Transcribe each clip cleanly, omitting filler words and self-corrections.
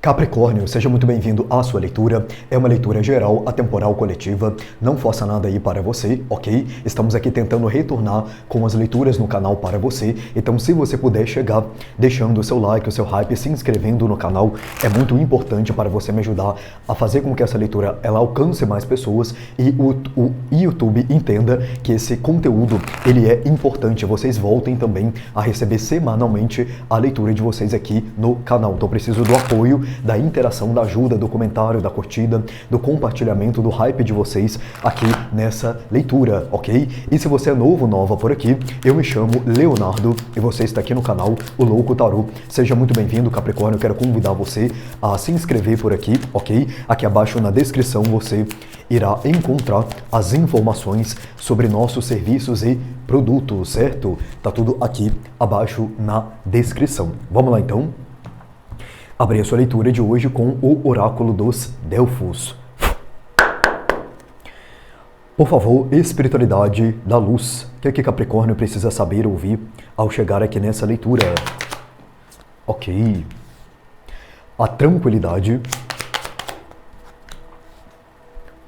Capricórnio, seja muito bem-vindo à sua leitura. É uma leitura geral, atemporal, coletiva. Não força nada aí para você, ok? Estamos aqui tentando retornar com as leituras no canal para você. Então, se você puder chegar deixando o seu like, o seu hype, se inscrevendo no canal, é muito importante para você me ajudar a fazer com que essa leitura ela alcance mais pessoas e o YouTube entenda que esse conteúdo ele é importante. Vocês voltem também a receber semanalmente a leitura de vocês aqui no canal. Então, eu preciso do apoio, da interação, da ajuda, do comentário, da curtida, do compartilhamento, do hype de vocês aqui nessa leitura, ok? E se você é novo, nova por aqui, eu me chamo Leonardo e você está aqui no canal O Louco Tarô. Seja muito bem-vindo, Capricórnio. Eu quero convidar você a se inscrever por aqui, ok? Aqui abaixo na descrição você irá encontrar as informações sobre nossos serviços e produtos, certo? Tá tudo aqui abaixo na descrição. Vamos lá então? Abri a sua leitura de hoje com o Oráculo dos Delfos. Por favor, espiritualidade da luz. O que Capricórnio precisa saber ouvir ao chegar aqui nessa leitura? Ok. A tranquilidade.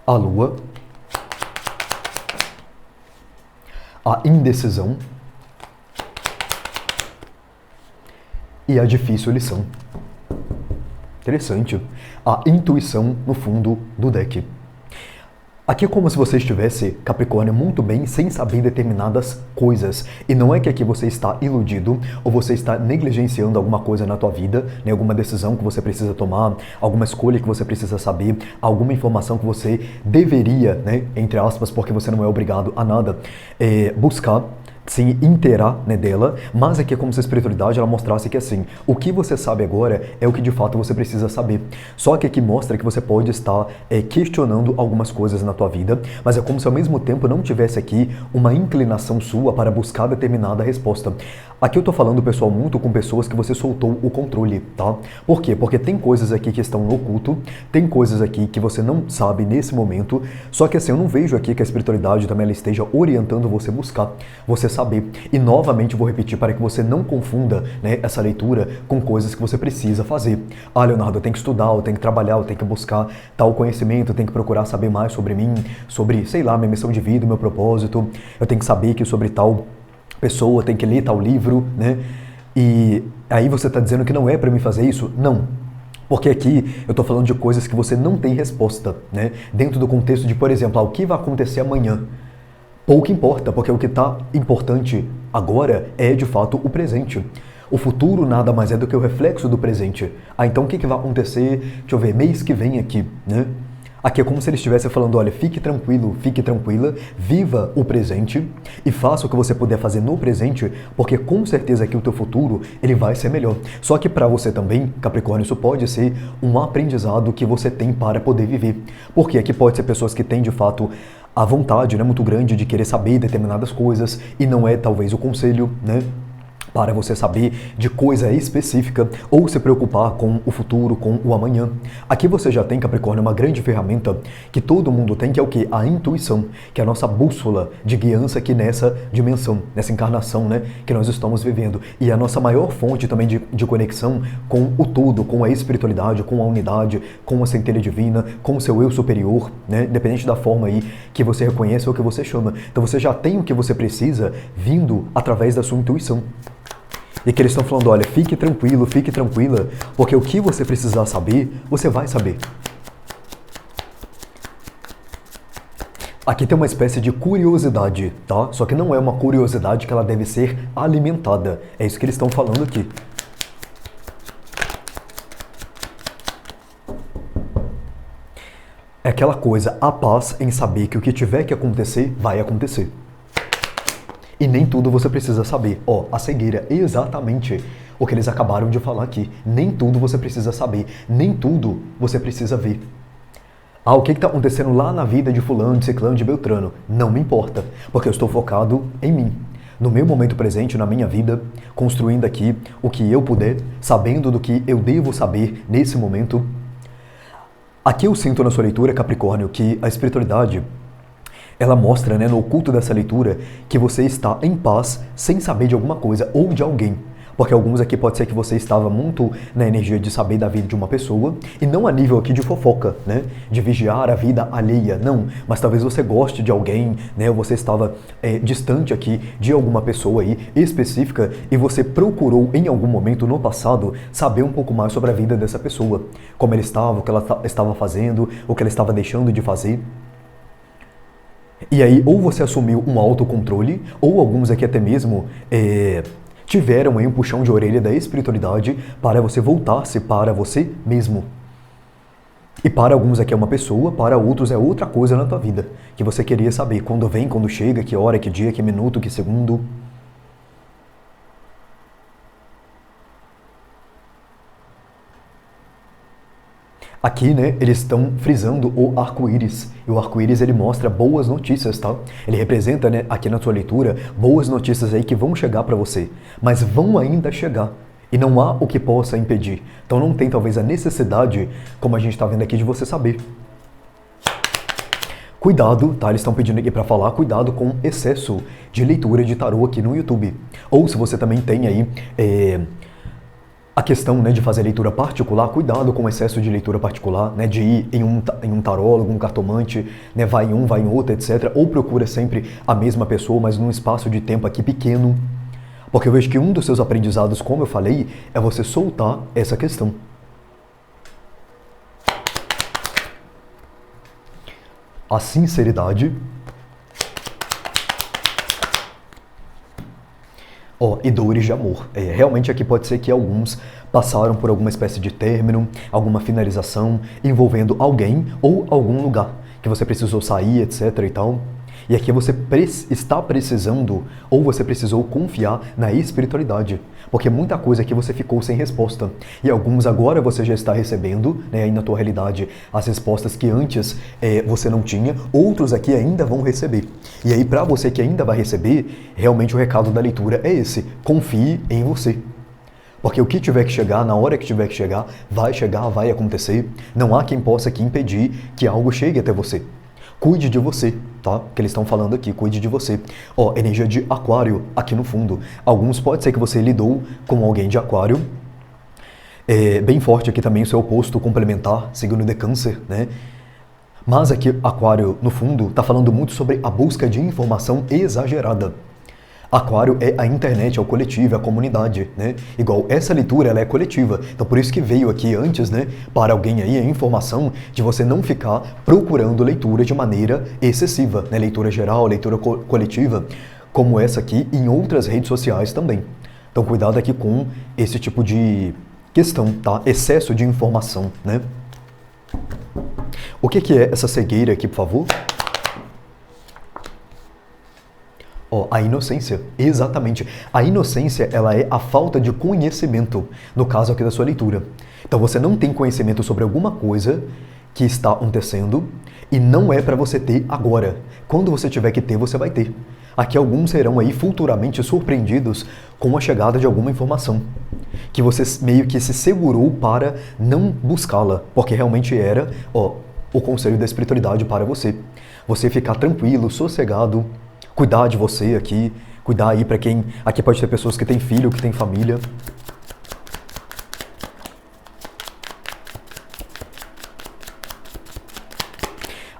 A lua. A indecisão. E a difícil lição. Interessante. A intuição no fundo do deck. Aqui é como se você estivesse, Capricórnio, muito bem sem saber determinadas coisas. E não é que aqui você está iludido ou você está negligenciando alguma coisa na tua vida, né? Alguma decisão que você precisa tomar, alguma escolha que você precisa saber, alguma informação que você deveria, né, entre aspas, porque você não é obrigado a nada, buscar, se inteirar, né, dela, mas aqui é como se a espiritualidade ela mostrasse que assim, o que você sabe agora é o que de fato você precisa saber. Só que aqui mostra que você pode estar questionando algumas coisas na tua vida, mas é como se ao mesmo tempo não tivesse aqui uma inclinação sua para buscar determinada resposta. Aqui eu tô falando, pessoal, muito com pessoas que você soltou o controle, tá? Por quê? Porque tem coisas aqui que estão no oculto, tem coisas aqui que você não sabe nesse momento, só que assim, eu não vejo aqui que a espiritualidade também ela esteja orientando você buscar, você saber. E novamente vou repetir para que você não confunda, né, essa leitura com coisas que você precisa fazer. Ah, Leonardo, eu tenho que estudar, eu tenho que trabalhar, eu tenho que buscar tal conhecimento, eu tenho que procurar saber mais sobre mim, sobre, sei lá, minha missão de vida, meu propósito, eu tenho que saber que sobre tal pessoa, tem que ler tal livro, né? E aí você está dizendo que não é para mim fazer isso? Não. Porque aqui eu estou falando de coisas que você não tem resposta, né? Dentro do contexto de, por exemplo, o que vai acontecer amanhã? Pouco importa, porque o que está importante agora é, de fato, o presente. O futuro nada mais é do que o reflexo do presente. Ah, então o que vai acontecer, deixa eu ver, mês que vem aqui, né? Aqui é como se ele estivesse falando, olha, fique tranquilo, fique tranquila, viva o presente e faça o que você puder fazer no presente, porque com certeza aqui o teu futuro, ele vai ser melhor. Só que para você também, Capricórnio, isso pode ser um aprendizado que você tem para poder viver. Porque aqui pode ser pessoas que têm, de fato, a vontade, né, muito grande de querer saber determinadas coisas e não é talvez o conselho, né, para você saber de coisa específica ou se preocupar com o futuro, com o amanhã. Aqui você já tem, Capricórnio, uma grande ferramenta que todo mundo tem, que é o quê? A intuição, que é a nossa bússola de guiança aqui nessa dimensão, nessa encarnação, né, que nós estamos vivendo. E a nossa maior fonte também de conexão com o todo, com a espiritualidade, com a unidade, com a centelha divina, com o seu eu superior, né, independente da forma aí que você reconhece ou que você chama. Então você já tem o que você precisa vindo através da sua intuição. E que eles estão falando, olha, fique tranquilo, fique tranquila, porque o que você precisar saber, você vai saber. Aqui tem uma espécie de curiosidade, tá? Só que não é uma curiosidade que ela deve ser alimentada. É isso que eles estão falando aqui. É aquela coisa, a paz em saber que o que tiver que acontecer, vai acontecer. E nem tudo você precisa saber. Ó, a cegueira é exatamente o que eles acabaram de falar aqui. Nem tudo você precisa saber. Nem tudo você precisa ver. Ah, o que está acontecendo lá na vida de fulano, de ciclano, de beltrano? Não me importa, porque eu estou focado em mim. No meu momento presente, na minha vida, construindo aqui o que eu puder, sabendo do que eu devo saber nesse momento. Aqui eu sinto na sua leitura, Capricórnio, que a espiritualidade ela mostra, né, no oculto dessa leitura que você está em paz sem saber de alguma coisa ou de alguém. Porque alguns aqui pode ser que você estava muito na energia de saber da vida de uma pessoa, e não a nível aqui de fofoca, né? De vigiar a vida alheia, não. Mas talvez você goste de alguém, né? Ou você estava distante aqui de alguma pessoa aí específica, e você procurou em algum momento no passado saber um pouco mais sobre a vida dessa pessoa. Como ela estava, o que ela estava fazendo, o que ela estava deixando de fazer. E aí, ou você assumiu um autocontrole, ou alguns aqui até mesmo tiveram aí um puxão de orelha da espiritualidade para você voltar-se para você mesmo. E para alguns aqui é uma pessoa, para outros é outra coisa na tua vida, que você queria saber quando vem, quando chega, que hora, que dia, que minuto, que segundo. Aqui, né, eles estão frisando o arco-íris. E o arco-íris, ele mostra boas notícias, tá? Ele representa, né, aqui na sua leitura, boas notícias aí que vão chegar para você. Mas vão ainda chegar. E não há o que possa impedir. Então não tem, talvez, a necessidade, como a gente está vendo aqui, de você saber. Cuidado, tá? Eles estão pedindo aqui para falar, cuidado com excesso de leitura de tarô aqui no YouTube. Ou se você também tem aí... a questão, né, de fazer leitura particular, cuidado com o excesso de leitura particular, né, de ir em um tarólogo, um cartomante, né, vai em um, vai em outro, etc. Ou procura sempre a mesma pessoa, mas num espaço de tempo aqui pequeno. Porque eu vejo que um dos seus aprendizados, como eu falei, é você soltar essa questão. A sinceridade. E dores de amor. Realmente aqui pode ser que alguns passaram por alguma espécie de término, alguma finalização envolvendo alguém ou algum lugar que você precisou sair, etc e tal. E aqui você está precisando, ou você precisou confiar na espiritualidade. Porque muita coisa aqui você ficou sem resposta. E alguns agora você já está recebendo, né, aí na tua realidade, as respostas que antes você não tinha. Outros aqui ainda vão receber. E aí para você que ainda vai receber, realmente o recado da leitura é esse. Confie em você. Porque o que tiver que chegar, na hora que tiver que chegar, vai acontecer. Não há quem possa aqui impedir que algo chegue até você. Cuide de você, tá? Que eles estão falando aqui, cuide de você. Energia de aquário aqui no fundo. Alguns pode ser que você lidou com alguém de aquário. Bem forte aqui também o seu oposto complementar, signo de câncer, né? Mas aqui aquário no fundo está falando muito sobre a busca de informação exagerada. Aquário é a internet, é o coletivo, é a comunidade, né? Igual essa leitura, ela é coletiva. Então por isso que veio aqui antes, né, para alguém aí a informação de você não ficar procurando leitura de maneira excessiva, né? Leitura geral, leitura coletiva, como essa aqui em outras redes sociais também. Então cuidado aqui com esse tipo de questão, tá? Excesso de informação, né? O que é essa cegueira aqui, por favor? A inocência, exatamente. A inocência, ela é a falta de conhecimento, no caso aqui da sua leitura. Então você não tem conhecimento sobre alguma coisa que está acontecendo e não é para você ter agora. Quando você tiver que ter, você vai ter. Aqui alguns serão aí futuramente surpreendidos com a chegada de alguma informação que você meio que se segurou para não buscá-la, porque realmente era, o conselho da espiritualidade para você. Você ficar tranquilo, sossegado, cuidar de você aqui, cuidar aí para quem... Aqui pode ter pessoas que têm filho, que têm família.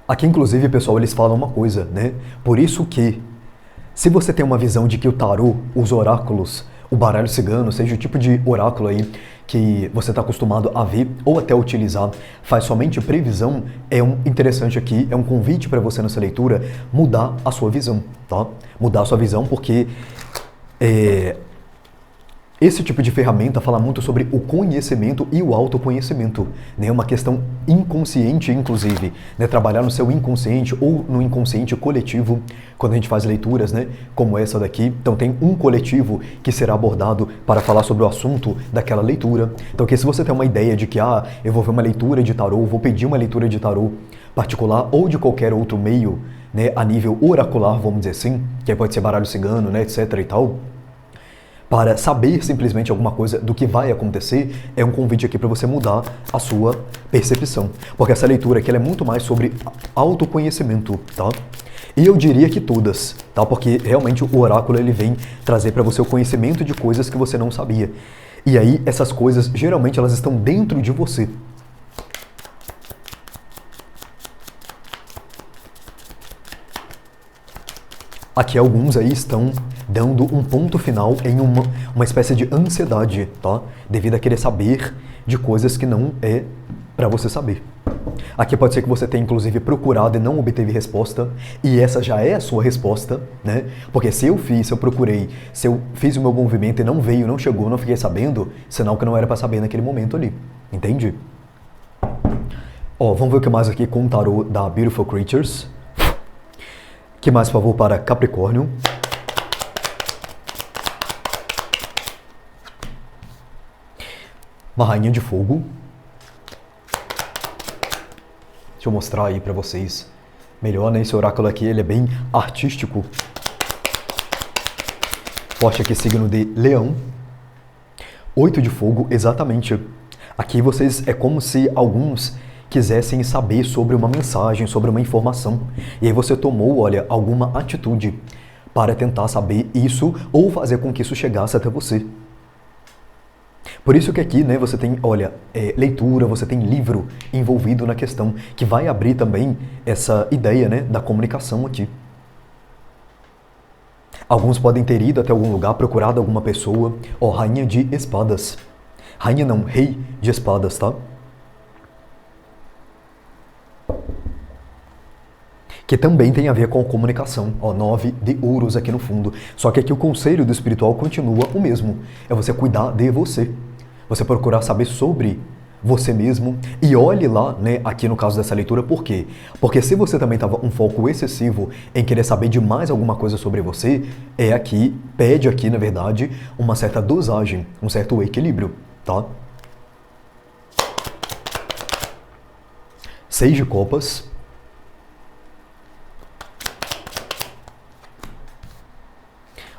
Aqui, inclusive, pessoal, eles falam uma coisa, né? Por isso que, se você tem uma visão de que o tarô, os oráculos, o baralho cigano, seja o tipo de oráculo aí que você está acostumado a ver ou até utilizar, faz somente previsão, interessante aqui, é um convite para você nessa leitura mudar a sua visão, tá? Mudar a sua visão porque esse tipo de ferramenta fala muito sobre o conhecimento e o autoconhecimento, né? Uma questão inconsciente, inclusive, né? Trabalhar no seu inconsciente ou no inconsciente coletivo, quando a gente faz leituras, né? Como essa daqui. Então tem um coletivo que será abordado para falar sobre o assunto daquela leitura. Então que se você tem uma ideia de que, eu vou ver uma leitura de tarô, vou pedir uma leitura de tarô particular ou de qualquer outro meio, né? A nível oracular, vamos dizer assim, que aí pode ser baralho cigano, né? Etc e tal, para saber simplesmente alguma coisa do que vai acontecer, é um convite aqui para você mudar a sua percepção. Porque essa leitura aqui ela é muito mais sobre autoconhecimento, tá? E eu diria que todas, tá? Porque realmente o oráculo ele vem trazer para você o conhecimento de coisas que você não sabia. E aí essas coisas geralmente elas estão dentro de você. Aqui alguns aí estão dando um ponto final em uma espécie de ansiedade, tá? Devido a querer saber de coisas que não é para você saber. Aqui pode ser que você tenha inclusive procurado e não obteve resposta, e essa já é a sua resposta, né? Porque se eu procurei, se eu fiz o meu movimento e não veio, não chegou, não fiquei sabendo, sinal que não era para saber naquele momento ali, entende? Ó, vamos ver o que mais aqui com o tarô da Beautiful Creatures. Que mais, por favor, para Capricórnio? Uma rainha de fogo. Deixa eu mostrar aí pra vocês melhor, né? Esse oráculo aqui, ele é bem artístico. Forte aqui, signo de Leão. 8 de fogo, exatamente. Aqui vocês, é como se alguns quisessem saber sobre uma mensagem, sobre uma informação. E aí você tomou, olha, alguma atitude para tentar saber isso ou fazer com que isso chegasse até você. Por isso que aqui, né, você tem, olha, leitura, você tem livro envolvido na questão, que vai abrir também essa ideia, né, da comunicação aqui. Alguns podem ter ido até algum lugar, procurado alguma pessoa. Ó, rainha de espadas. Rainha não, rei de espadas, tá? Que também tem a ver com a comunicação. Ó, 9 de ouros aqui no fundo. Só que aqui o conselho do espiritual continua o mesmo. É você cuidar de você. Você procurar saber sobre você mesmo. E olhe lá, né, aqui no caso dessa leitura, por quê? Porque se você também estava um foco excessivo em querer saber de mais alguma coisa sobre você, pede aqui, na verdade, uma certa dosagem, um certo equilíbrio, tá? 6 de copas.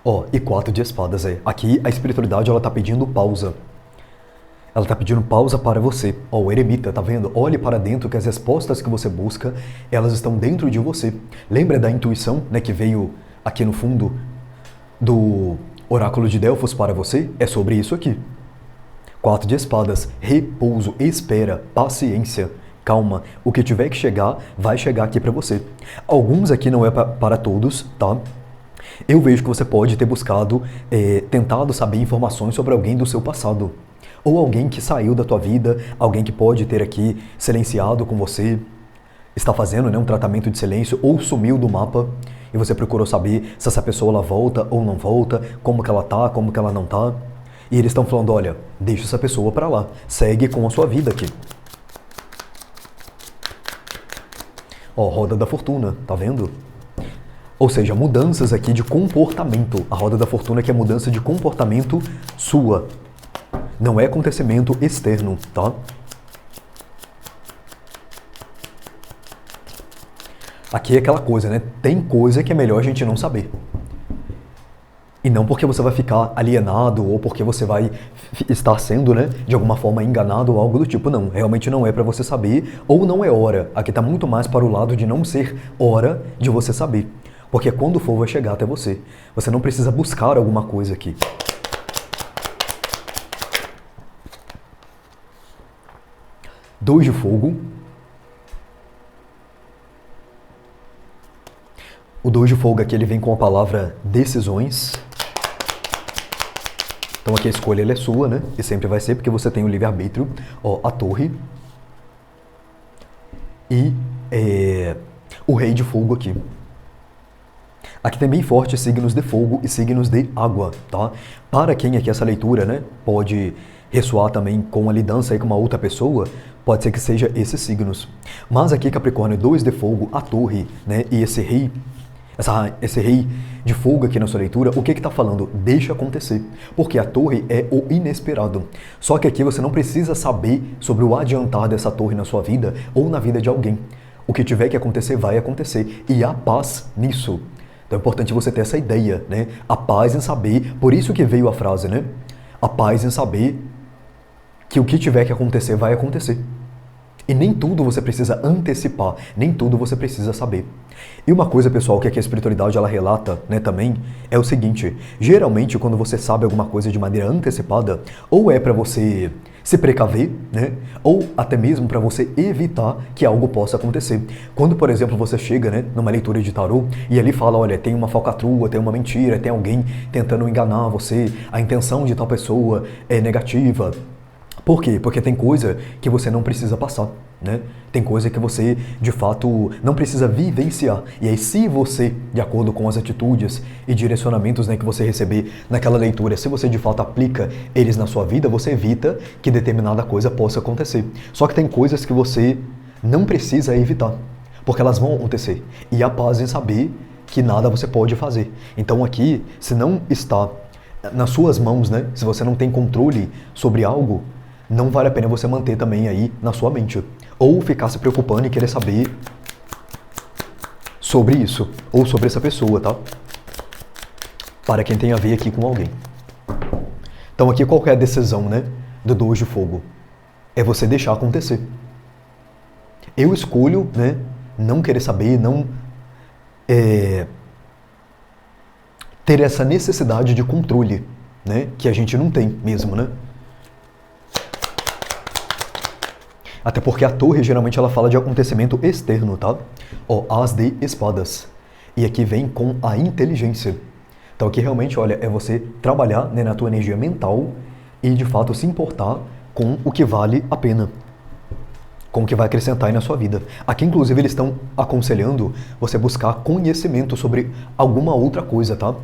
Ó, e 4 de espadas, Aqui a espiritualidade, ela tá pedindo pausa. Ela tá pedindo pausa para você. Ó, o eremita, tá vendo? Olhe para dentro que as respostas que você busca, elas estão dentro de você. Lembra da intuição, né, que veio aqui no fundo do oráculo de Delfos para você? É sobre isso aqui. 4 de espadas, repouso, espera, paciência, calma. O que tiver que chegar, vai chegar aqui para você. Alguns aqui não é para todos, tá? Eu vejo que você pode ter buscado, tentado saber informações sobre alguém do seu passado. Ou alguém que saiu da tua vida, alguém que pode ter aqui silenciado com você, está fazendo, né, um tratamento de silêncio, ou sumiu do mapa, e você procurou saber se essa pessoa ela volta ou não volta, como que ela tá, como que ela não tá. E eles estão falando, olha, deixa essa pessoa pra lá, segue com a sua vida aqui. Ó, roda da fortuna, tá vendo? Ou seja, mudanças aqui de comportamento. A roda da fortuna que é mudança de comportamento sua. Não é acontecimento externo, tá? Aqui é aquela coisa, né? Tem coisa que é melhor a gente não saber. E não porque você vai ficar alienado ou porque você vai estar sendo, né, de alguma forma enganado ou algo do tipo. Não, realmente não é para você saber ou não é hora. Aqui tá muito mais para o lado de não ser hora de você saber. Porque quando for vai chegar até você. Você não precisa buscar alguma coisa aqui. Dois de fogo. O 2 de fogo aqui ele vem com a palavra decisões. Então aqui a escolha ela é sua, né? E sempre vai ser porque você tem o livre-arbítrio. Ó, a torre. E o rei de fogo aqui. Aqui tem bem forte signos de fogo e signos de água, tá? Para quem aqui essa leitura, né, pode ressoar também com a lidança aí com uma outra pessoa, pode ser que seja esses signos. Mas aqui Capricórnio, 2 de fogo, a torre, né, e esse rei de fogo aqui na sua leitura, o que está falando? Deixa acontecer, porque a torre é o inesperado. Só que aqui você não precisa saber sobre o adiantar dessa torre na sua vida ou na vida de alguém. O que tiver que acontecer, vai acontecer. E há paz nisso. Então é importante você ter essa ideia, né? A paz em saber, por isso que veio a frase, né? A paz em saber que o que tiver que acontecer, vai acontecer. E nem tudo você precisa antecipar, nem tudo você precisa saber. E uma coisa, pessoal, que aqui a espiritualidade ela relata, né, também, é o seguinte: geralmente quando você sabe alguma coisa de maneira antecipada, ou é para você se precaver, né, ou até mesmo para você evitar que algo possa acontecer. Quando, por exemplo, você chega, né, numa leitura de tarô e ali fala, olha, tem uma falcatrua, tem uma mentira, tem alguém tentando enganar você, a intenção de tal pessoa é negativa. Por quê? Porque tem coisa que você não precisa passar, né? Tem coisa que você, de fato, não precisa vivenciar. E aí, se você, de acordo com as atitudes e direcionamentos, né, que você receber naquela leitura, se você de fato aplica eles na sua vida, você evita que determinada coisa possa acontecer. Só que tem coisas que você não precisa evitar, porque elas vão acontecer. E a paz em saber que nada você pode fazer. Então aqui, se não está nas suas mãos, né? Se você não tem controle sobre algo, não vale a pena você manter também aí na sua mente. Ou ficar se preocupando e querer saber sobre isso, ou sobre essa pessoa, tá? Para quem tem a ver aqui com alguém. Então aqui qual que é a decisão, né, do Dois de Fogo? É você deixar acontecer. Eu escolho, né, não querer saber, não ter essa necessidade de controle, né, que a gente não tem mesmo, né? Até porque a torre, geralmente, ela fala de acontecimento externo, tá? Ó, As de Espadas. E aqui vem com a inteligência. Então aqui realmente, olha, é você trabalhar, né, na tua energia mental e, de fato, se importar com o que vale a pena. Com o que vai acrescentar aí na sua vida. Aqui, inclusive, eles estão aconselhando você buscar conhecimento sobre alguma outra coisa, tá?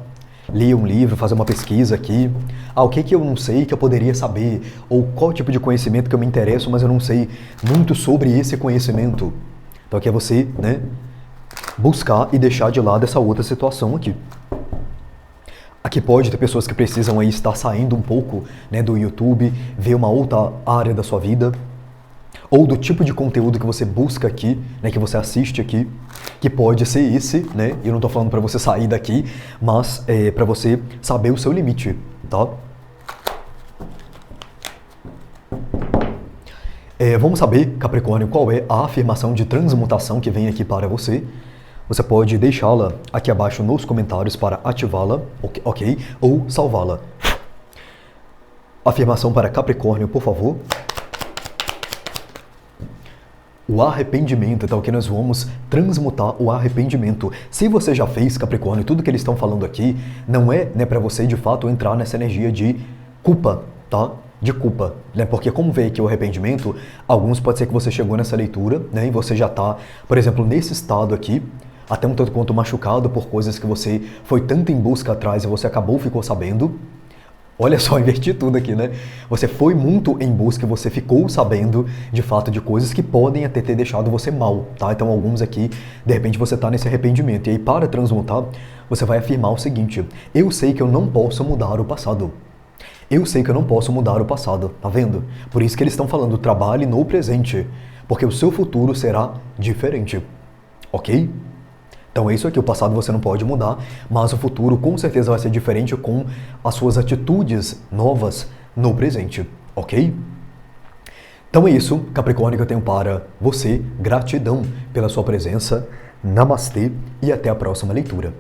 Ler um livro, fazer uma pesquisa aqui. Ah, o que que eu não sei que eu poderia saber? Ou qual tipo de conhecimento que eu me interesso, mas eu não sei muito sobre esse conhecimento. Então aqui é você, né, buscar e deixar de lado essa outra situação aqui. Aqui pode ter pessoas que precisam aí estar saindo um pouco, né, do YouTube, ver uma outra área da sua vida. Ou do tipo de conteúdo que você busca aqui, né, que você assiste aqui, que pode ser esse, né? Eu não tô falando para você sair daqui, mas é para você saber o seu limite, tá? Vamos saber, Capricórnio, qual é a afirmação de transmutação que vem aqui para você. Você pode deixá-la aqui abaixo nos comentários para ativá-la, ok? Ou salvá-la. Afirmação para Capricórnio, por favor. O arrependimento, então aqui nós vamos transmutar o arrependimento. Se você já fez, Capricórnio, tudo que eles estão falando aqui não é, né, para você de fato entrar nessa energia de culpa, tá? De culpa, né? Porque como veio aqui o arrependimento, alguns pode ser que você chegou nessa leitura, né, e você já tá, por exemplo, nesse estado aqui, até um tanto quanto machucado por coisas que você foi tanto em busca atrás e você ficou sabendo. Olha só, inverti tudo aqui, né? Você foi muito em busca e você ficou sabendo, de fato, de coisas que podem até ter deixado você mal, tá? Então, alguns aqui, de repente, você tá nesse arrependimento. E aí, para transmutar, você vai afirmar o seguinte: eu sei que eu não posso mudar o passado. Eu sei que eu não posso mudar o passado, tá vendo? Por isso que eles estão falando, trabalhe no presente, porque o seu futuro será diferente, ok? Então é isso aqui, o passado você não pode mudar, mas o futuro com certeza vai ser diferente com as suas atitudes novas no presente, ok? Então é isso, Capricórnio, que eu tenho para você. Gratidão pela sua presença. Namastê e até a próxima leitura.